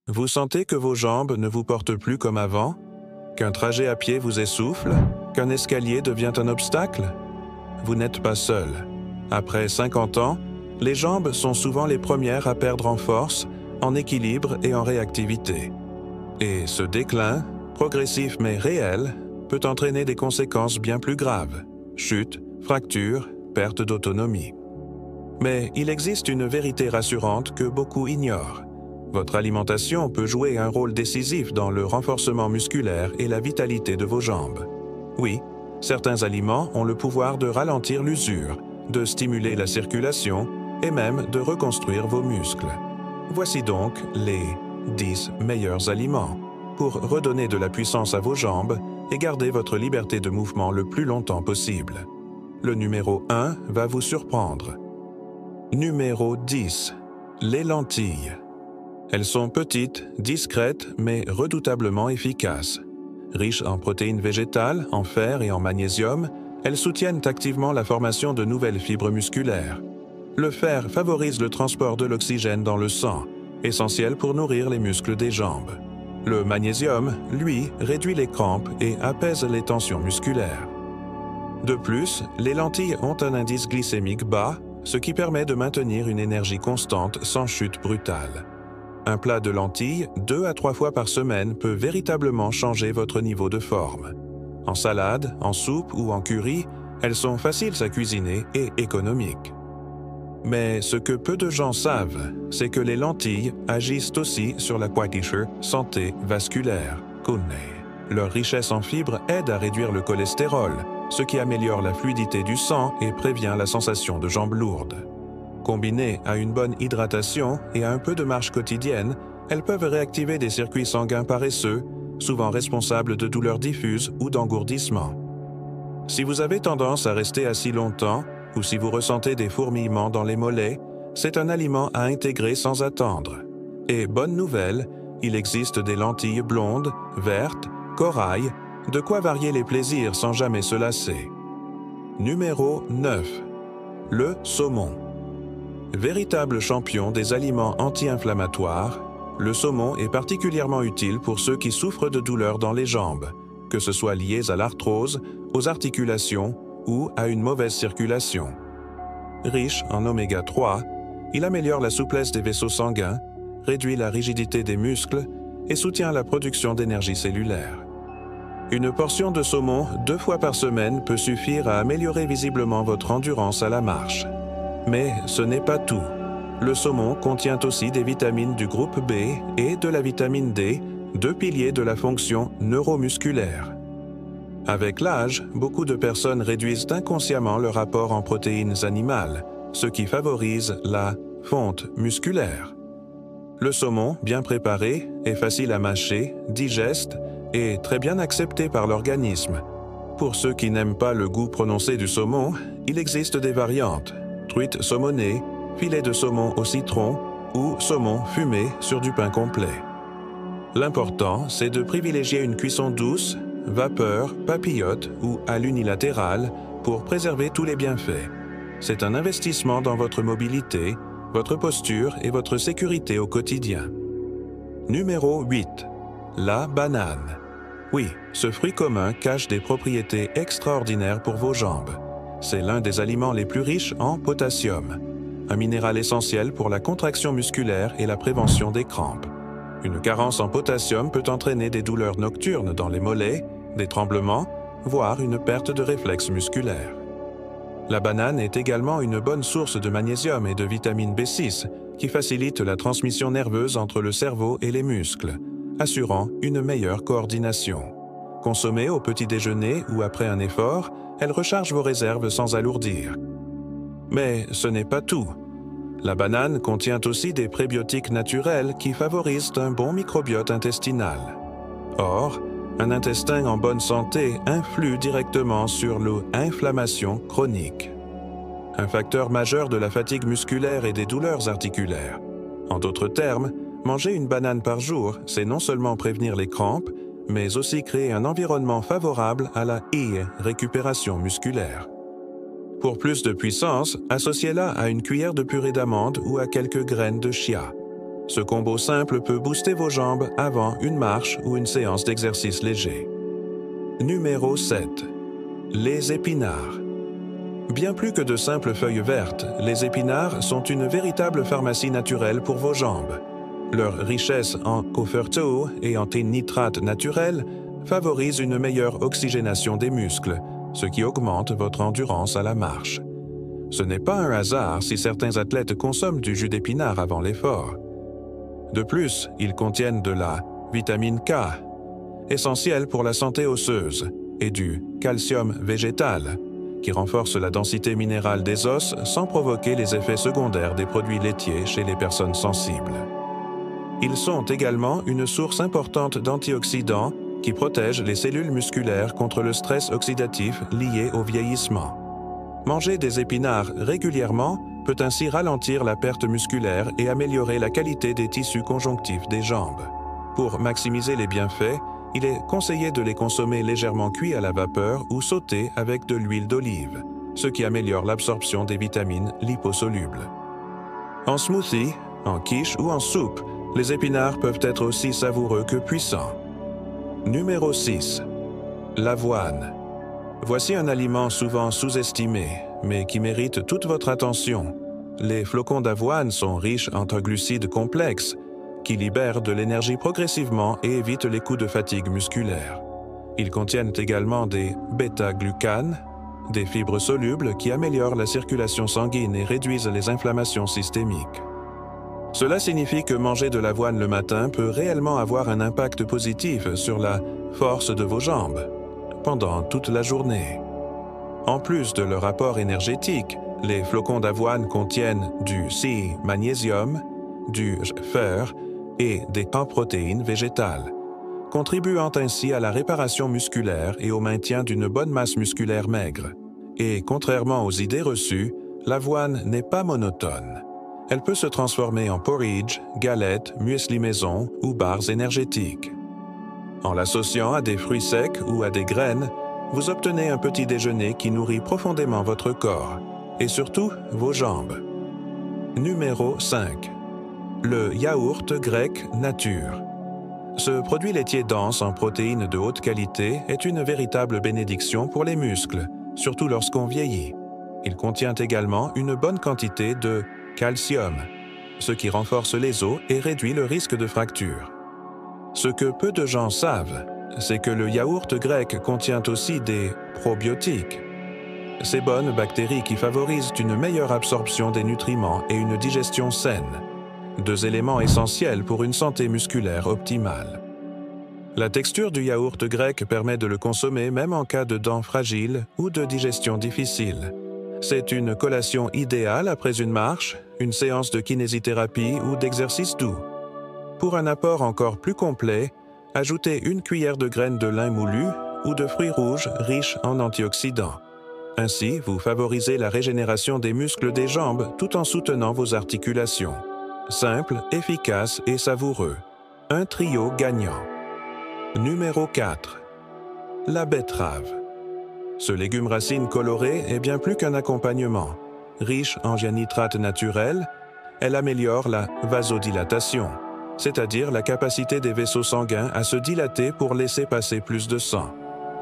Vous sentez que vos jambes ne vous portent plus comme avant? Qu'un trajet à pied vous essouffle? Qu'un escalier devient un obstacle? Vous n'êtes pas seul. Après 50 ans, les jambes sont souvent les premières à perdre en force, en équilibre et en réactivité. Et ce déclin, progressif mais réel, peut entraîner des conséquences bien plus graves: chute, fractures, perte d'autonomie. Mais il existe une vérité rassurante que beaucoup ignorent. Votre alimentation peut jouer un rôle décisif dans le renforcement musculaire et la vitalité de vos jambes. Oui, certains aliments ont le pouvoir de ralentir l'usure, de stimuler la circulation et même de reconstruire vos muscles. Voici donc les 10 meilleurs aliments pour redonner de la puissance à vos jambes et garder votre liberté de mouvement le plus longtemps possible. Le numéro 1 va vous surprendre. Numéro 10. Les lentilles. Elles sont petites, discrètes, mais redoutablement efficaces. Riches en protéines végétales, en fer et en magnésium, elles soutiennent activement la formation de nouvelles fibres musculaires. Le fer favorise le transport de l'oxygène dans le sang, essentiel pour nourrir les muscles des jambes. Le magnésium, lui, réduit les crampes et apaise les tensions musculaires. De plus, les lentilles ont un indice glycémique bas, ce qui permet de maintenir une énergie constante sans chute brutale. Un plat de lentilles 2 à 3 fois par semaine peut véritablement changer votre niveau de forme. En salade, en soupe ou en curry, elles sont faciles à cuisiner et économiques. Mais ce que peu de gens savent, c'est que les lentilles agissent aussi sur la santé vasculaire. Leur richesse en fibres aide à réduire le cholestérol, ce qui améliore la fluidité du sang et prévient la sensation de jambes lourdes. Combinées à une bonne hydratation et à un peu de marche quotidienne, elles peuvent réactiver des circuits sanguins paresseux, souvent responsables de douleurs diffuses ou d'engourdissements. Si vous avez tendance à rester assis longtemps ou si vous ressentez des fourmillements dans les mollets, c'est un aliment à intégrer sans attendre. Et bonne nouvelle, il existe des lentilles blondes, vertes, corail, de quoi varier les plaisirs sans jamais se lasser. Numéro 9. Le saumon. Véritable champion des aliments anti-inflammatoires, le saumon est particulièrement utile pour ceux qui souffrent de douleurs dans les jambes, que ce soit liées à l'arthrose, aux articulations ou à une mauvaise circulation. Riche en oméga 3, il améliore la souplesse des vaisseaux sanguins, réduit la rigidité des muscles et soutient la production d'énergie cellulaire. Une portion de saumon 2 fois par semaine peut suffire à améliorer visiblement votre endurance à la marche. Mais ce n'est pas tout. Le saumon contient aussi des vitamines du groupe B et de la vitamine D, 2 piliers de la fonction neuromusculaire. Avec l'âge, beaucoup de personnes réduisent inconsciemment leur apport en protéines animales, ce qui favorise la fonte musculaire. Le saumon, bien préparé, est facile à mâcher, digeste et très bien accepté par l'organisme. Pour ceux qui n'aiment pas le goût prononcé du saumon, il existe des variantes: truite saumonée, filet de saumon au citron ou saumon fumé sur du pain complet. L'important, c'est de privilégier une cuisson douce, vapeur, papillote ou à l'unilatéral pour préserver tous les bienfaits. C'est un investissement dans votre mobilité, votre posture et votre sécurité au quotidien. Numéro 8. La banane. Oui, ce fruit commun cache des propriétés extraordinaires pour vos jambes. C'est l'un des aliments les plus riches en potassium, un minéral essentiel pour la contraction musculaire et la prévention des crampes. Une carence en potassium peut entraîner des douleurs nocturnes dans les mollets, des tremblements, voire une perte de réflexes musculaires. La banane est également une bonne source de magnésium et de vitamine B6 qui facilite la transmission nerveuse entre le cerveau et les muscles, assurant une meilleure coordination. Consommée au petit déjeuner ou après un effort, elle recharge vos réserves sans alourdir. Mais ce n'est pas tout. La banane contient aussi des prébiotiques naturels qui favorisent un bon microbiote intestinal. Or, un intestin en bonne santé influe directement sur l'inflammation chronique, un facteur majeur de la fatigue musculaire et des douleurs articulaires. En d'autres termes, manger une banane par jour, c'est non seulement prévenir les crampes, mais aussi créer un environnement favorable à la récupération musculaire. Pour plus de puissance, associez-la à une cuillère de purée d'amande ou à quelques graines de chia. Ce combo simple peut booster vos jambes avant une marche ou une séance d'exercice léger. Numéro 7. Les épinards. Bien plus que de simples feuilles vertes, les épinards sont une véritable pharmacie naturelle pour vos jambes. Leur richesse en cofferteau et en nitrate naturel favorise une meilleure oxygénation des muscles, ce qui augmente votre endurance à la marche. Ce n'est pas un hasard si certains athlètes consomment du jus d'épinard avant l'effort. De plus, ils contiennent de la vitamine K, essentielle pour la santé osseuse, et du calcium végétal, qui renforce la densité minérale des os sans provoquer les effets secondaires des produits laitiers chez les personnes sensibles. Ils sont également une source importante d'antioxydants qui protègent les cellules musculaires contre le stress oxydatif lié au vieillissement. Manger des épinards régulièrement peut ainsi ralentir la perte musculaire et améliorer la qualité des tissus conjonctifs des jambes. Pour maximiser les bienfaits, il est conseillé de les consommer légèrement cuits à la vapeur ou sautés avec de l'huile d'olive, ce qui améliore l'absorption des vitamines liposolubles. En smoothie, en quiche ou en soupe, les épinards peuvent être aussi savoureux que puissants. Numéro 6. L'avoine. Voici un aliment souvent sous-estimé, mais qui mérite toute votre attention. Les flocons d'avoine sont riches en triglycides complexes, qui libèrent de l'énergie progressivement et évitent les coups de fatigue musculaire. Ils contiennent également des bêta-glucanes, des fibres solubles qui améliorent la circulation sanguine et réduisent les inflammations systémiques. Cela signifie que manger de l'avoine le matin peut réellement avoir un impact positif sur la force de vos jambes pendant toute la journée. En plus de leur apport énergétique, les flocons d'avoine contiennent du C-magnésium, du fer et des protéines végétales, contribuant ainsi à la réparation musculaire et au maintien d'une bonne masse musculaire maigre. Et contrairement aux idées reçues, l'avoine n'est pas monotone. Elle peut se transformer en porridge, galettes, muesli maison ou barres énergétiques. En l'associant à des fruits secs ou à des graines, vous obtenez un petit déjeuner qui nourrit profondément votre corps et surtout vos jambes. Numéro 5. Le yaourt grec nature. Ce produit laitier dense en protéines de haute qualité est une véritable bénédiction pour les muscles, surtout lorsqu'on vieillit. Il contient également une bonne quantité de calcium, ce qui renforce les os et réduit le risque de fracture. Ce que peu de gens savent, c'est que le yaourt grec contient aussi des probiotiques. Ces bonnes bactéries qui favorisent une meilleure absorption des nutriments et une digestion saine, deux éléments essentiels pour une santé musculaire optimale. La texture du yaourt grec permet de le consommer même en cas de dents fragiles ou de digestion difficile. C'est une collation idéale après une marche, une séance de kinésithérapie ou d'exercice doux. Pour un apport encore plus complet, ajoutez une cuillère de graines de lin moulu ou de fruits rouges riches en antioxydants. Ainsi, vous favorisez la régénération des muscles des jambes tout en soutenant vos articulations. Simple, efficace et savoureux. Un trio gagnant. Numéro 4. La betterave. Ce légume racine coloré est bien plus qu'un accompagnement. Riche en nitrate naturel, elle améliore la vasodilatation, c'est-à-dire la capacité des vaisseaux sanguins à se dilater pour laisser passer plus de sang.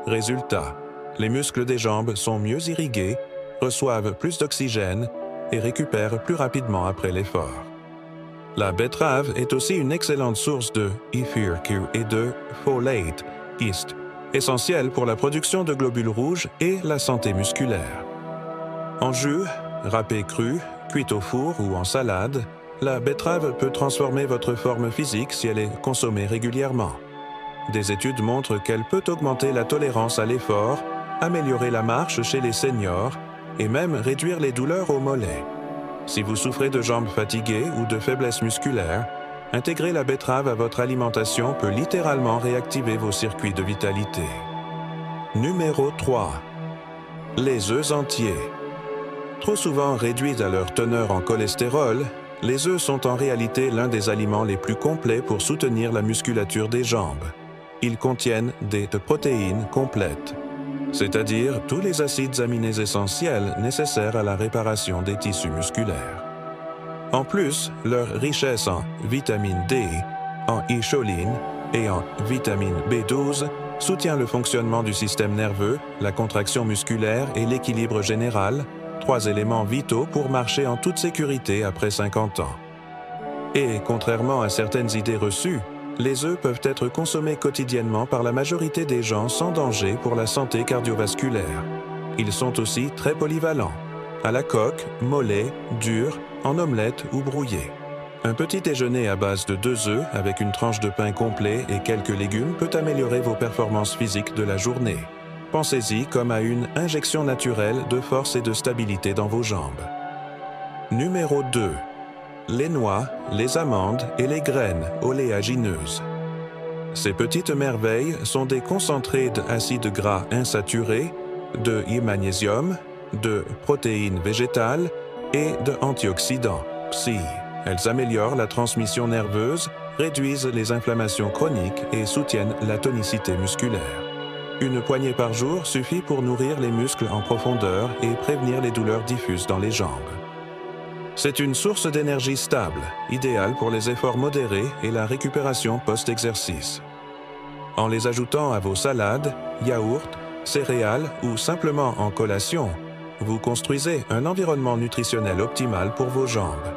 Résultat, les muscles des jambes sont mieux irrigués, reçoivent plus d'oxygène et récupèrent plus rapidement après l'effort. La betterave est aussi une excellente source de IFIRQ et de folate, IST, essentiels pour la production de globules rouges et la santé musculaire. En jus, râpé cru, cuite au four ou en salade, la betterave peut transformer votre forme physique si elle est consommée régulièrement. Des études montrent qu'elle peut augmenter la tolérance à l'effort, améliorer la marche chez les seniors et même réduire les douleurs aux mollets. Si vous souffrez de jambes fatiguées ou de faiblesse musculaire, intégrer la betterave à votre alimentation peut littéralement réactiver vos circuits de vitalité. Numéro 3. Les œufs entiers. Trop souvent réduits à leur teneur en cholestérol, les œufs sont en réalité l'un des aliments les plus complets pour soutenir la musculature des jambes. Ils contiennent des protéines complètes, c'est-à-dire tous les acides aminés essentiels nécessaires à la réparation des tissus musculaires. En plus, leur richesse en vitamine D, en icholine et en vitamine B12 soutient le fonctionnement du système nerveux, la contraction musculaire et l'équilibre général, 3 éléments vitaux pour marcher en toute sécurité après 50 ans. Et contrairement à certaines idées reçues, les œufs peuvent être consommés quotidiennement par la majorité des gens sans danger pour la santé cardiovasculaire. Ils sont aussi très polyvalents, à la coque, mollet, dur, en omelette ou brouillé. Un petit déjeuner à base de 2 œufs avec une tranche de pain complet et quelques légumes peut améliorer vos performances physiques de la journée. Pensez-y comme à une injection naturelle de force et de stabilité dans vos jambes. Numéro 2. Les noix, les amandes et les graines oléagineuses. Ces petites merveilles sont des concentrés d'acides gras insaturés, de magnésium, de protéines végétales et d'antioxydants, Psy. Elles améliorent la transmission nerveuse, réduisent les inflammations chroniques et soutiennent la tonicité musculaire. Une poignée par jour suffit pour nourrir les muscles en profondeur et prévenir les douleurs diffuses dans les jambes. C'est une source d'énergie stable, idéale pour les efforts modérés et la récupération post-exercice. En les ajoutant à vos salades, yaourts, céréales ou simplement en collation, vous construisez un environnement nutritionnel optimal pour vos jambes.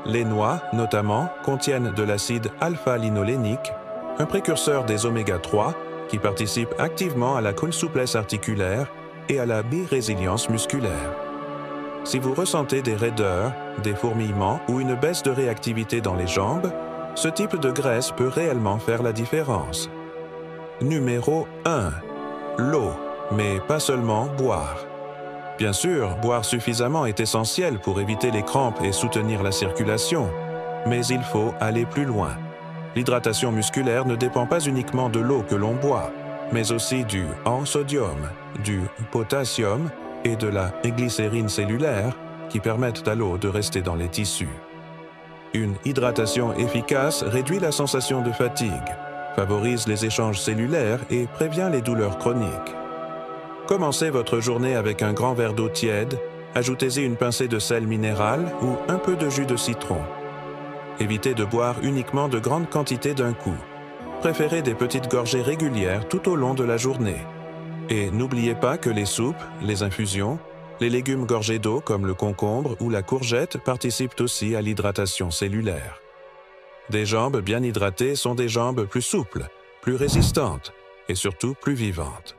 Les noix, notamment, contiennent de l'acide alpha-linolénique, un précurseur des oméga-3 qui participe activement à la souplesse articulaire et à la birésilience musculaire. Si vous ressentez des raideurs, des fourmillements ou une baisse de réactivité dans les jambes, ce type de graisse peut réellement faire la différence. Numéro 1. L'eau, mais pas seulement boire. Bien sûr, boire suffisamment est essentiel pour éviter les crampes et soutenir la circulation, mais il faut aller plus loin. L'hydratation musculaire ne dépend pas uniquement de l'eau que l'on boit, mais aussi du sodium, du potassium et de la glycérine cellulaire qui permettent à l'eau de rester dans les tissus. Une hydratation efficace réduit la sensation de fatigue, favorise les échanges cellulaires et prévient les douleurs chroniques. Commencez votre journée avec un grand verre d'eau tiède, ajoutez-y une pincée de sel minéral ou un peu de jus de citron. Évitez de boire uniquement de grandes quantités d'un coup. Préférez des petites gorgées régulières tout au long de la journée. Et n'oubliez pas que les soupes, les infusions, les légumes gorgés d'eau comme le concombre ou la courgette participent aussi à l'hydratation cellulaire. Des jambes bien hydratées sont des jambes plus souples, plus résistantes et surtout plus vivantes.